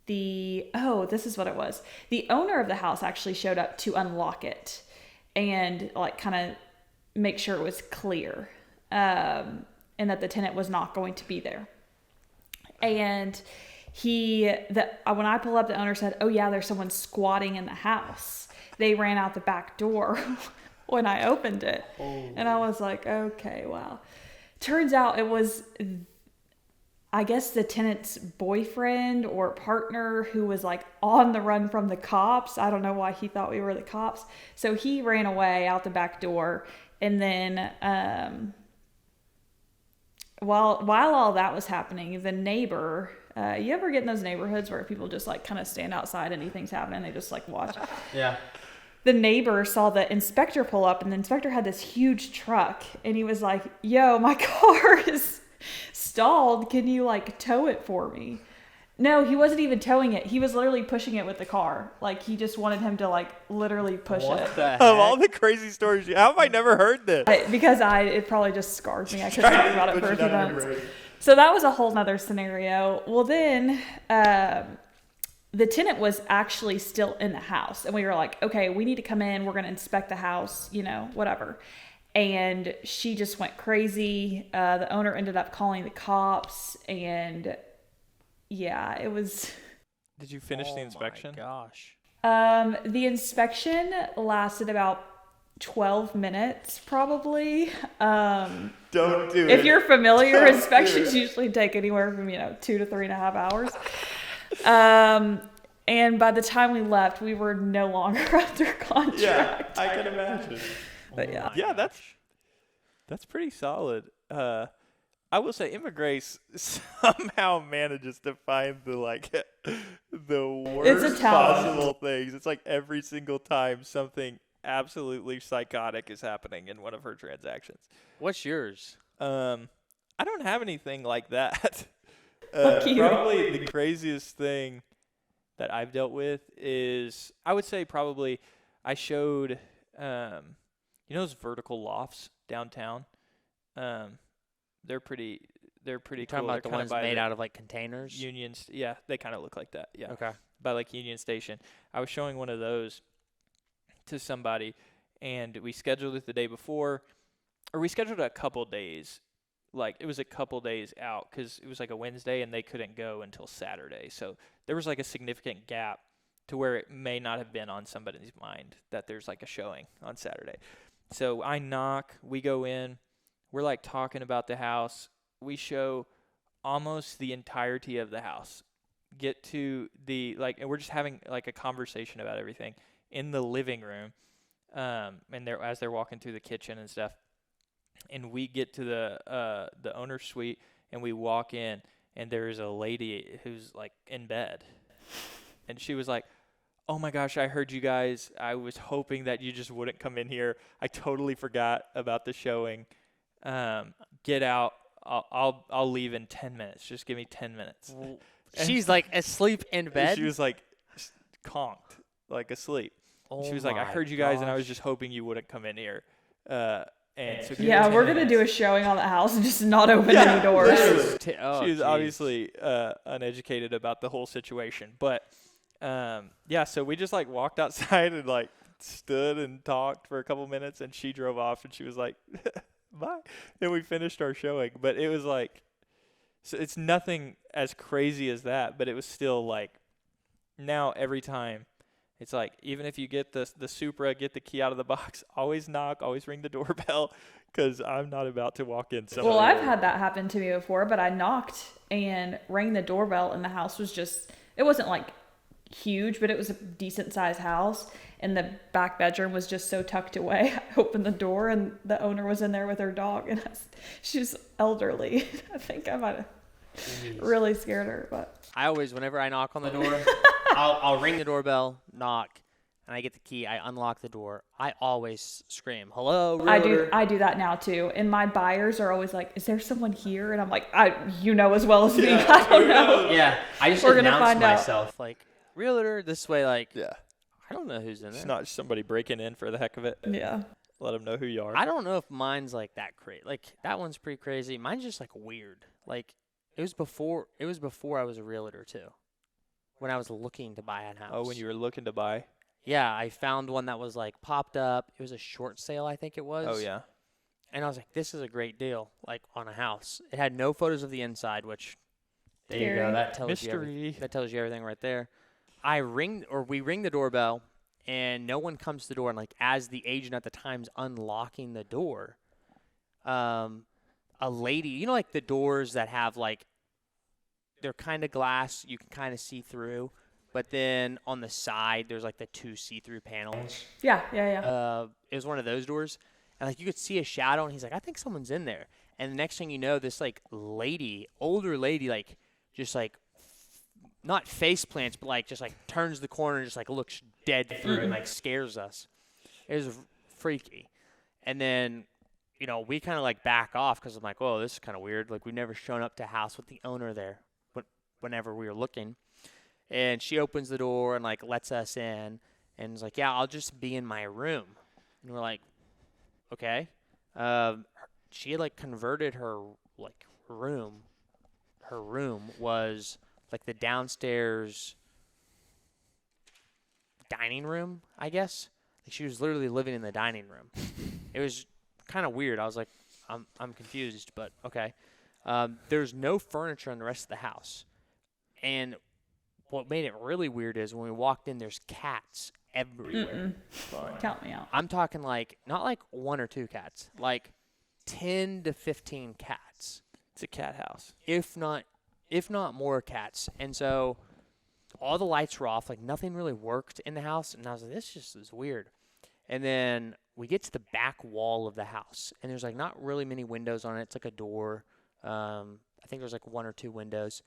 this is what it was. The owner of the house actually showed up to unlock it and like kind of make sure it was clear, and that the tenant was not going to be there. And when I pull up, the owner said, oh yeah, there's someone squatting in the house. They ran out the back door when I opened it. Oh. And I was like, okay, wow. Turns out it was, I guess, the tenant's boyfriend or partner who was like on the run from the cops. I don't know why he thought we were the cops. So he ran away out the back door. And then while all that was happening, the neighbor, you ever get in those neighborhoods where people just like kind of stand outside, anything's happening, they just like watch? Yeah. The neighbor saw the inspector pull up, and the inspector had this huge truck, and he was like, yo, my car is stalled. Can you like tow it for me? No, he wasn't even towing it. He was literally pushing it with the car. Like he just wanted him to like literally push What it. the heck? Of all the crazy stories, how have I never heard this? Because it probably just scars me. I couldn't talk about it for a few months. So that was a whole nother scenario. Well, then the tenant was actually still in the house, and we were like, okay, we need to come in. We're going to inspect the house, you know, whatever. And she just went crazy. The owner ended up calling the cops, and yeah, it was. Did you finish the inspection? Oh my gosh. The inspection lasted about 12 minutes, probably. Don't do it. If you're familiar, inspections usually take anywhere from 2 to 3.5 hours. And by the time we left, we were no longer under contract. Yeah, I can imagine. But yeah. Yeah, that's pretty solid. I will say Emma Grace somehow manages to find the worst possible things. It's like every single time something absolutely psychotic is happening in one of her transactions. What's yours? I don't have anything like that. Lucky you. Probably the craziest thing that I've dealt with is, I would say probably I showed, those vertical lofts downtown. They're pretty You're cool. talking about the They're ones made out of like containers? Unions. Yeah, they kind of look like that. Yeah. Okay. By like Union Station. I was showing one of those to somebody, and we scheduled it the day before, or we scheduled it a couple days like it was a couple days out because it was like a Wednesday and they couldn't go until Saturday. So there was like a significant gap to where it may not have been on somebody's mind that there's like a showing on Saturday. So I knock, we go in, we're like talking about the house. We show almost the entirety of the house. Get to the, like, and we're just having like a conversation about everything in the living room. And as they're walking through the kitchen and stuff. And we get to the owner's suite and we walk in and there's a lady who's like in bed. And she was like, "Oh my gosh, I heard you guys. I was hoping that you just wouldn't come in here. I totally forgot about the showing. Get out. I'll leave in 10 minutes. Just give me 10 minutes." She's like asleep in bed? She was like conked, like asleep. Oh, she was like, "I heard you guys and I was just hoping you wouldn't come in here." And so yeah, we're going to do a showing on the house and just not open any doors. She was obviously uneducated about the whole situation. But, so we just, like, walked outside and, like, stood and talked for a couple minutes. And she drove off and she was like, "Bye." And we finished our showing. But it was, like, so it's nothing as crazy as that. But it was still, like, now every time. It's like, even if you get the Supra, get the key out of the box, always knock, always ring the doorbell, because I'm not about to walk in somewhere. Well, I've had that happen to me before, but I knocked and rang the doorbell, and the house was just, it wasn't like huge, but it was a decent sized house, and the back bedroom was just so tucked away. I opened the door, and the owner was in there with her dog, and she was elderly. I think I might have really scared her, but I always, whenever I knock on the door, I'll ring the doorbell, knock, and I get the key. I unlock the door. I always scream, "Hello, realtor." I do that now too. And my buyers are always like, "Is there someone here?" And I'm like, you know as well as me. I don't know. Yeah, I just We're gonna announce find out. myself like, "Realtor," this way, like, Yeah. I don't know who's in there. It's not somebody breaking in for the heck of it. Yeah. Let them know who you are. I don't know if mine's like that crazy. Like, that one's pretty crazy. Mine's just like weird. Like, it was before I was a realtor too. When I was looking to buy a house. Oh, when you were looking to buy? Yeah, I found one that was like popped up. It was a short sale, I think it was. Oh, yeah. And I was like, this is a great deal, like on a house. It had no photos of the inside, which there you go. That tells Mystery. that tells you everything right there. We ring the doorbell, and no one comes to the door. And like as the agent at the time's unlocking the door, a lady, you know, like the doors that have like, they're kind of glass, you can kind of see through, but then on the side there's like the two see-through panels. Yeah. It was one of those doors, and like you could see a shadow, and he's like, "I think someone's in there." And the next thing you know, this like older lady, like just like not face plants, but like just like turns the corner and just like looks dead through and like scares us. It was freaky. And then, you know, we kind of like back off because I'm like, "Whoa, this is kind of weird." Like, we've never shown up to a house with the owner there whenever we were looking. And she opens the door and like lets us in and is like, "Yeah, I'll just be in my room." And we're like, "Okay." She had like converted her like room. Her room was like the downstairs dining room, I guess. Like, she was literally living in the dining room. It was kind of weird. I was like, I'm confused, but okay. There's no furniture in the rest of the house. And what made it really weird is when we walked in, there's cats everywhere. Count me out. I'm talking like, not like one or two cats, like 10 to 15 cats. It's a cat house. If not more cats. And so all the lights were off, like nothing really worked in the house. And I was like, this just is weird. And then we get to the back wall of the house, and there's like not really many windows on it. It's like a door. I think there's like one or two windows.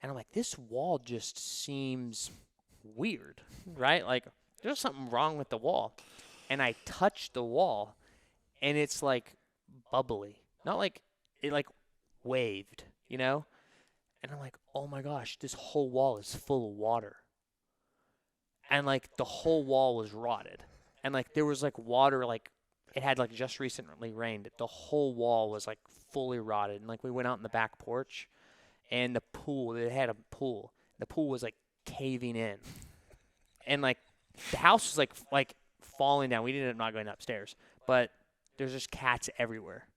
And I'm like, this wall just seems weird, right? Like, there's something wrong with the wall. And I touched the wall, and it's like bubbly. Not like it like waved, you know? And I'm like, oh my gosh, this whole wall is full of water. And like the whole wall was rotted. And like there was like water, like it had like just recently rained. The whole wall was like fully rotted. And like we went out in the back porch, and the pool, they had a pool. The pool was like caving in. And like the house was like falling down. We ended up not going upstairs. But there's just cats everywhere.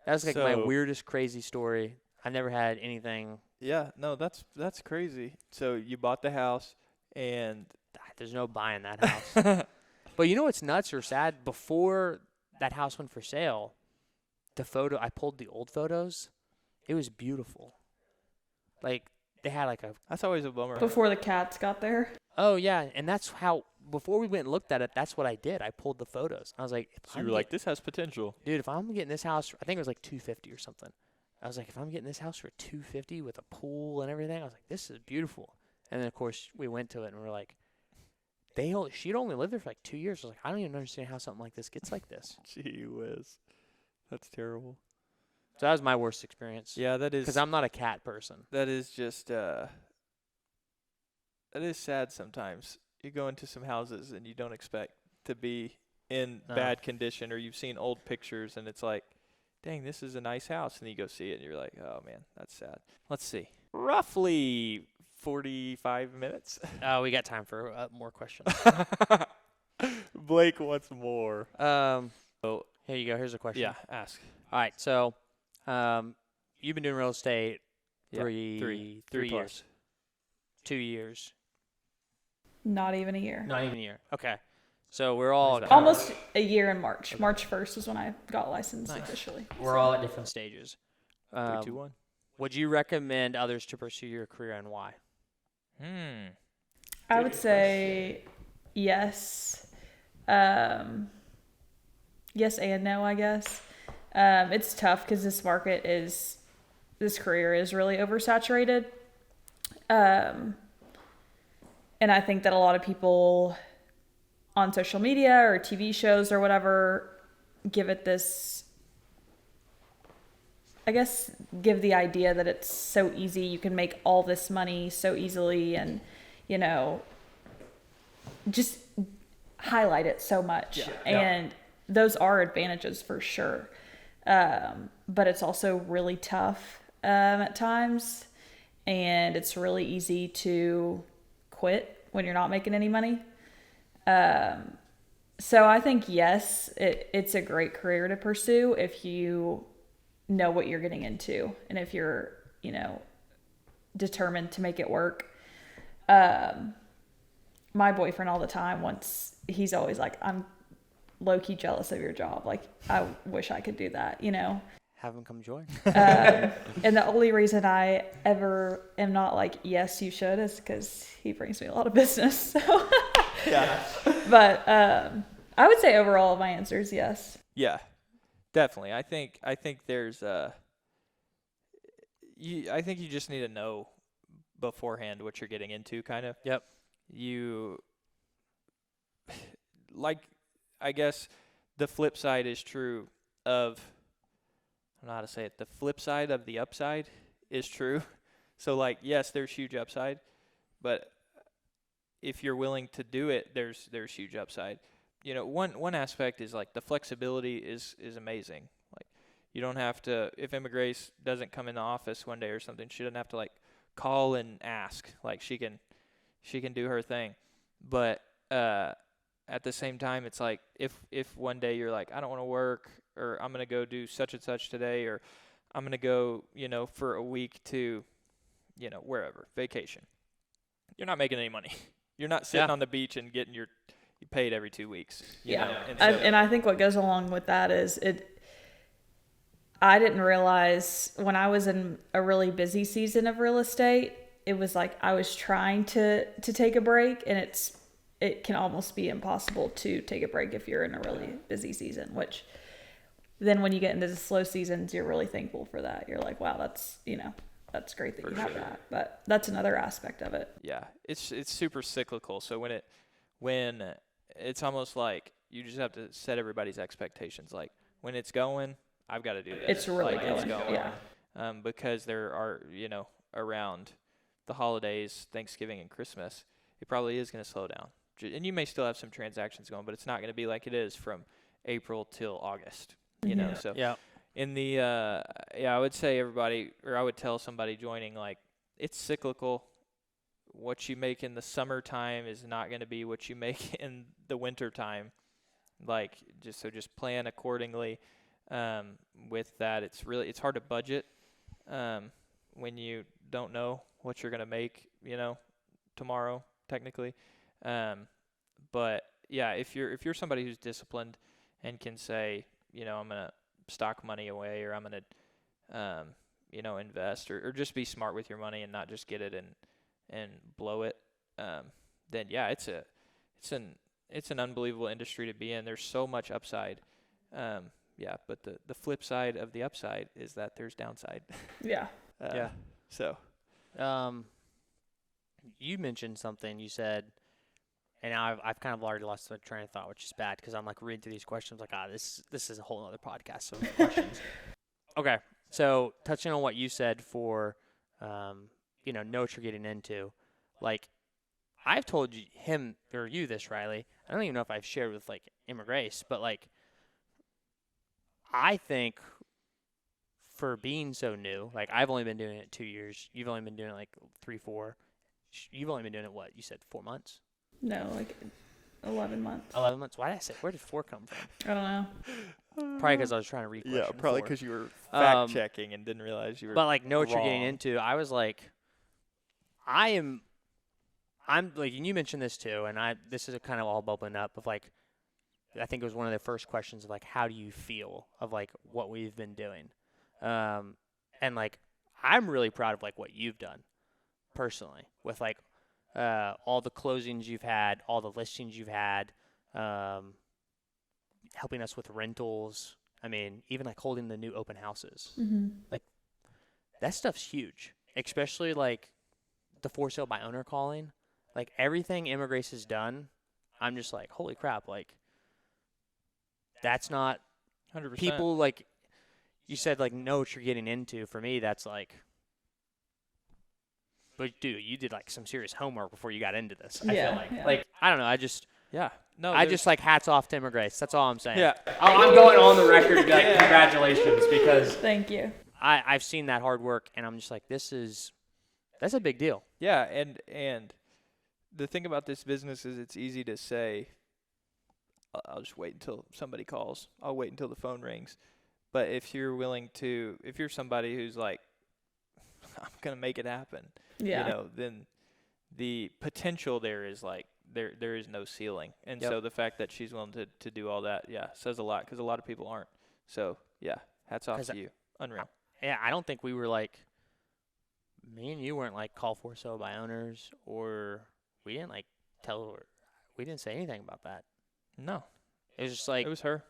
That's like my So- weirdest, crazy story. I never had anything. Yeah, no, that's crazy. So you bought the house and There's no buying that house. But you know what's nuts or sad? Before that house went for sale, I pulled the old photos. It was beautiful. Like, they had like that's always a bummer. Before the cats got there. oh yeah, and that's how, before we went and looked at it, that's what I did. I pulled the photos. I was like, So you were like, this has potential. dude, if I'm getting this house, I think it was like $250 or something. I was like, if I'm getting this house for $250 with a pool and everything, I was like, this is beautiful. And then of course we went to it and we're like, she'd only lived there for like 2 years. I was like, I don't even understand how something like this gets like this. Gee whiz. That's terrible. So that was my worst experience. Yeah, that is. Because I'm not a cat person. That is just. That is sad sometimes. You go into some houses and you don't expect to be in No. bad condition, or you've seen old pictures and it's like, dang, this is a nice house, and then you go see it and you're like, oh man, that's sad. Let's see. Roughly 45 minutes. We got time for more questions. Blake wants more. Here you go. Here's a question. Yeah, ask. All right. So, you've been doing real estate Yeah, three plus. years, 2 years, Not even a year. not even a year. Okay. So we're all Almost a year in March. March 1st is when I got licensed Nice. officially. we're all at different stages. 3, 2, 1. Would you recommend others to pursue your career and why? I would say yes. Yes and no, I guess. It's tough because this career is really oversaturated. And I think that a lot of people on social media or TV shows or whatever give the idea that it's so easy. You can make all this money so easily and, just highlight it so much. Yeah. And those are advantages for sure. But it's also really tough at times. And it's really easy to quit when you're not making any money. So I think, yes, it's a great career to pursue if you know what you're getting into and if you're, determined to make it work. My boyfriend all the time he's always like, I'm low-key jealous of your job. Like, I wish I could do that, Have them come join. And the only reason I ever am not like, yes, you should, is because he brings me a lot of business. So. Yeah. But I would say overall my answer is yes. Yeah, definitely. I think there's I think you just need to know beforehand what you're getting into, kind of. Yep. I guess the flip side is true of, I don't know how to say it, the flip side of the upside is true. So, yes, there's huge upside, but if you're willing to do it, there's huge upside. One aspect is the flexibility is amazing. You don't have to, if Emma Grace doesn't come in the office one day or something, she doesn't have to call and ask. She can do her thing. But at the same time, it's if one day you're like, I don't want to work, or I'm gonna go do such and such today, or I'm gonna go for a week to wherever, vacation. You're not making any money. You're not sitting on the beach and getting you paid every 2 weeks. You know? And I think what goes along with that is I didn't realize when I was in a really busy season of real estate, it was like I was trying to take a break, and it can almost be impossible to take a break if you're in a really busy season, which then when you get into the slow seasons, you're really thankful for that. You're like, wow, that's great that you have that. But that's another aspect of it. Yeah, it's super cyclical. So when it's almost like you just have to set everybody's expectations. When it's going, I've got to do this. It's really it's going. going. Yeah. Because there are around the holidays, Thanksgiving and Christmas, it probably is going to slow down. And you may still have some transactions going, but it's not going to be like it is from April till August. So Yeah. in the I would say I would tell somebody joining, it's cyclical. What you make in the summertime is not going to be what you make in the winter time. Just plan accordingly. with that. It's hard to budget when you don't know what you're gonna make, tomorrow technically. But yeah, if you're somebody who's disciplined and can say, I'm gonna stock money away, or I'm gonna invest, or just be smart with your money and not just get it and blow it, then yeah, it's an unbelievable industry to be in. There's so much upside. Yeah, but the flip side of the upside is that there's downside. Yeah. Yeah. So, you mentioned something. You said, and I've kind of already lost my train of thought, which is bad because I'm like reading through these questions, like, this is a whole other podcast of questions. Okay, so touching on what you said for, know what you're getting into, like, I've told you this, Riley. I don't even know if I've shared with like Emma Grace, but like, I think for being so new, like I've only been doing it 2 years. You've only been doing it like 3, 4. You've only been doing it, what, you said 4 months? No, like 11 months. 11 months? Why did I say, where did 4 come from? I don't know. Probably because I was trying to read yeah, question probably 4. because you were fact checking and didn't realize you were. But like, know what you're getting wrong. into. I was like, I'm like, and you mentioned this too, and this is kind of all bubbling up of like, I think it was one of the first questions of like, how do you feel of like what we've been doing? And like, I'm really proud of like what you've done personally with like all the closings you've had, all the listings you've had, helping us with rentals. I mean, even like holding the new open houses. Mm-hmm. Like, that stuff's huge, especially like the for sale by owner calling. Like, everything Emma Grace has done, I'm just like, holy crap, like, that's not 100%. people, like, you said, like, know what you're getting into. For me, that's like, but dude, you did like some serious homework before you got into this. I feel like, Yeah. like, I don't know, I just like hats off to Emma Grace. That's all I'm saying. Yeah. I'm going on the record to be like, congratulations, because Thank you. I've seen that hard work, and I'm just like, that's a big deal. Yeah, and the thing about this business is it's easy to say, I'll just wait until somebody calls. I'll wait until the phone rings. But if you're somebody who's like, I'm going to make it happen, Yeah. then the potential there is like, there is no ceiling. And Yep. so the fact that she's willing to do all that, says a lot, because a lot of people aren't. So, yeah, hats off to you. Unreal. Yeah, I don't think we were like, me and you weren't like call for sale by owners, or we didn't like we didn't say anything about that. No. It was just like, It was her.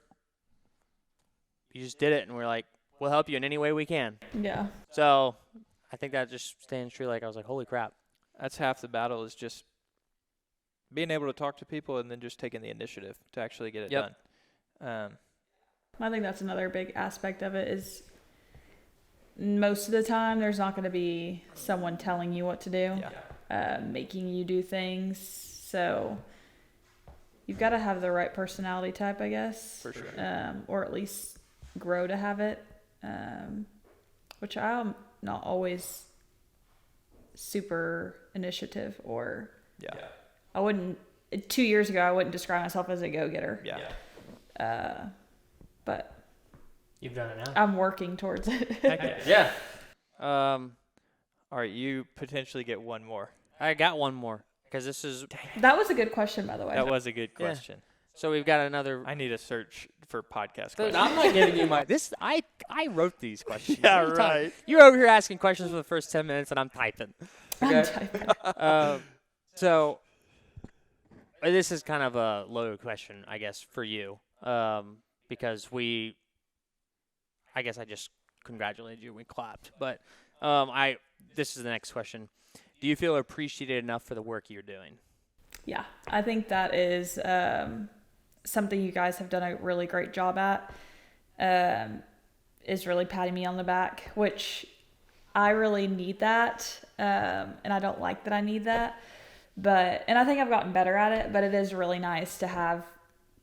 you just did it, and we're like, we'll help you in any way we can. Yeah. So I think that just stands true. Like, I was like, holy crap. That's half the battle, is just being able to talk to people and then just taking the initiative to actually get it Yep. done. I think that's another big aspect of it is most of the time there's not going to be someone telling you what to do, making you do things. So you've got to have the right personality type, I guess. For sure. Or at least grow to have it, which I'm not always super initiative, or I wouldn't, 2 years ago, I wouldn't describe myself as a go-getter. Yeah. But You've done it now. I'm working towards it. Yeah. All right, you potentially get one more. I got one more, because this is, That was a good question, by the way. That was a good question. so we've got another. I need to search for podcast Dude, questions. I'm not giving you my. I wrote these questions. Yeah, What are you talking- right. You're over here asking questions for the first 10 minutes, and I'm typing. I'm Okay. typing. So this is kind of a loaded question, I guess, for you, because I guess I just congratulated you. We clapped, but this is the next question. Do you feel appreciated enough for the work you're doing? Yeah, I think that is something you guys have done a really great job at, is really patting me on the back, which I really need that, and I don't like that I need that, and I think I've gotten better at it, but it is really nice to have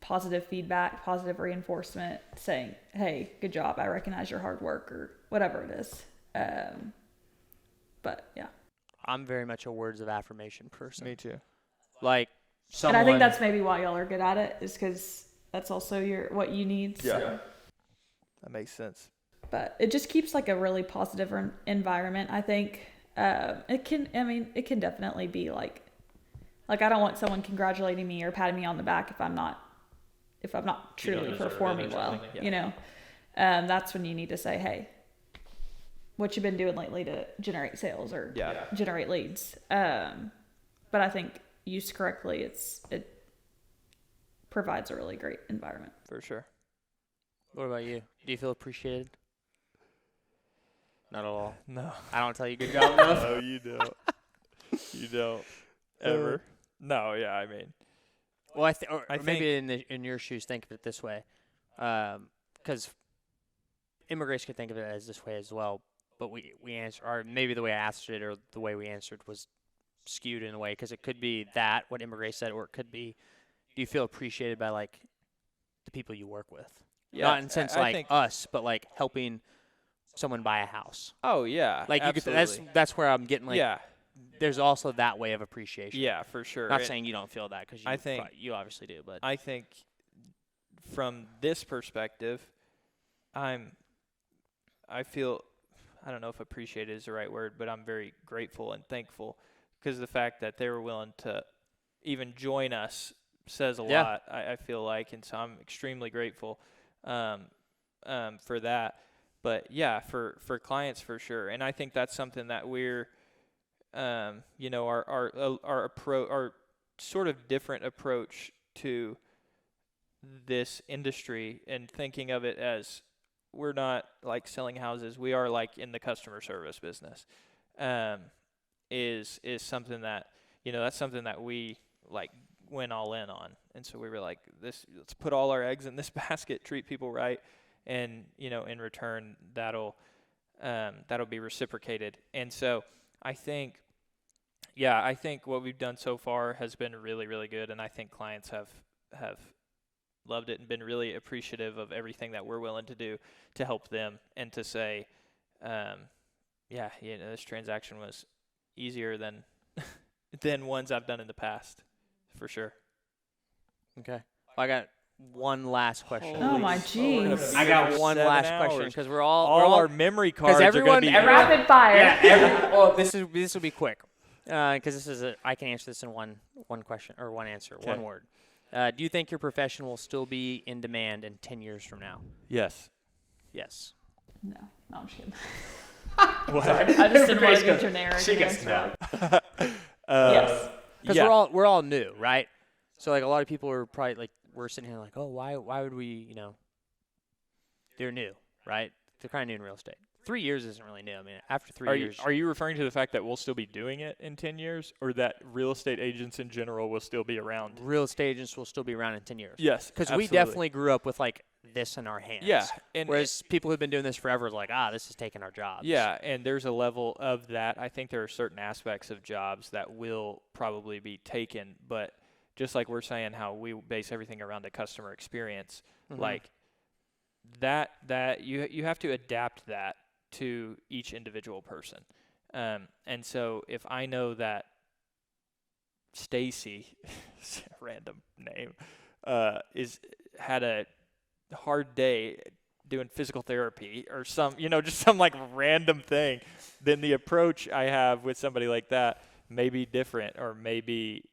positive feedback, positive reinforcement saying, hey, good job, I recognize your hard work, or whatever it is. But yeah. I'm very much a words of affirmation person. Me too. Like, And I think that's maybe why y'all are good at it, is because that's also what you need. Yeah. So. That makes sense. But it just keeps like a really positive environment. I think it can definitely be like I don't want someone congratulating me or patting me on the back if I'm not truly performing well. Yeah. That's when you need to say, hey, what you been doing lately to generate sales or generate leads. But I think used correctly, it provides a really great environment. For sure. What about you? Do you feel appreciated? Not at all. No. I don't tell you good job enough. No, you don't. You don't. Ever. No, yeah, I mean. Well, I think maybe in your shoes, think of it this way, because immigrants could think of it as this way as well. But we answer, or maybe the way I answered it or the way we answered was skewed in a way, because it could be that what immigrants said, or it could be, do you feel appreciated by like the people you work with? Yeah, not in sense I like think, us, but like helping someone buy a house. Oh yeah, like you could, that's where I'm getting like. Yeah. There's also that way of appreciation. Yeah, for sure. Not saying you don't feel that, because you obviously do, but I think from this perspective, I feel, I don't know if appreciated is the right word, but I'm very grateful and thankful because the fact that they were willing to even join us says a lot. I feel like, and so I'm extremely grateful for that. But yeah, for clients for sure, and I think that's something that we're our approach, our sort of different approach to this industry, and thinking of it as we're not like selling houses, we are like in the customer service business, is something that, that's something that we like went all in on. And so we were like, let's put all our eggs in this basket, treat people right, and in return that'll be reciprocated. And so I think what we've done so far has been really, really good, and I think clients have loved it and been really appreciative of everything that we're willing to do to help them, and to say, this transaction was easier than than ones I've done in the past, for sure. Okay. I got one last question. Oh my jeez. I got one last question, because we're all our memory cards are everyone, going to be rapid fire. Yeah. This will be quick, because I can answer this in one question or one answer, Okay. one word. Do you think your profession will still be in demand in 10 years from now? Yes. Yes. No, I'm just kidding. What? Sorry, I just didn't want to be generic. She gets no. Yes. Because Yeah. we're all new, right? So like a lot of people are probably like, we're sitting here like, oh, why would we, they're new, right? They're kind of new in real estate. 3 years isn't really new. I mean, after 3 years. Are you referring to the fact that we'll still be doing it in 10 years, or that real estate agents in general will still be around? Real estate agents will still be around in 10 years. Yes, because we definitely grew up with like this in our hands. Yeah, and whereas people who've been doing this forever are like, this is taking our jobs. Yeah, and there's a level of that. I think there are certain aspects of jobs that will probably be taken, but just like we're saying how we base everything around the customer experience, like that you have to adapt that to each individual person. And so if I know that Stacy, random name, had a hard day doing physical therapy or just some like random thing, then the approach I have with somebody like that may be different, or maybe,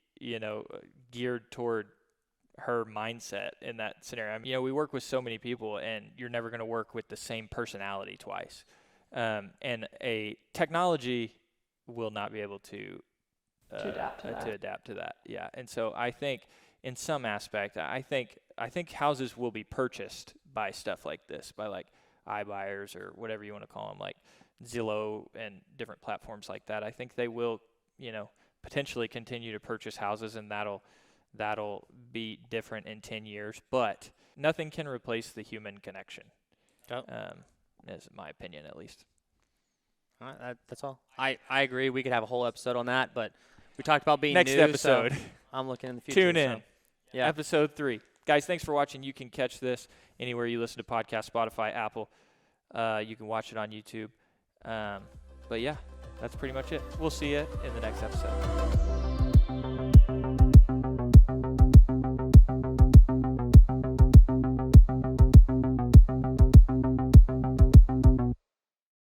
geared toward her mindset in that scenario. I mean, we work with so many people, and you're never going to work with the same personality twice. And a technology will not be able to adapt to that. Yeah. And so I think in some aspect, I think houses will be purchased by stuff like this, by like iBuyers or whatever you want to call them, like Zillow and different platforms like that. I think they will, potentially continue to purchase houses, and that'll be different in 10 years, but nothing can replace the human connection. Is my opinion, at least. All right, that's all. I agree. We could have a whole episode on that, but we talked about being Next new, episode. So I'm looking in the future. Tune in. So, yeah. Episode 3. Guys, thanks for watching. You can catch this anywhere you listen to podcasts, Spotify, Apple. You can watch it on YouTube. But yeah, that's pretty much it. We'll see you in the next episode.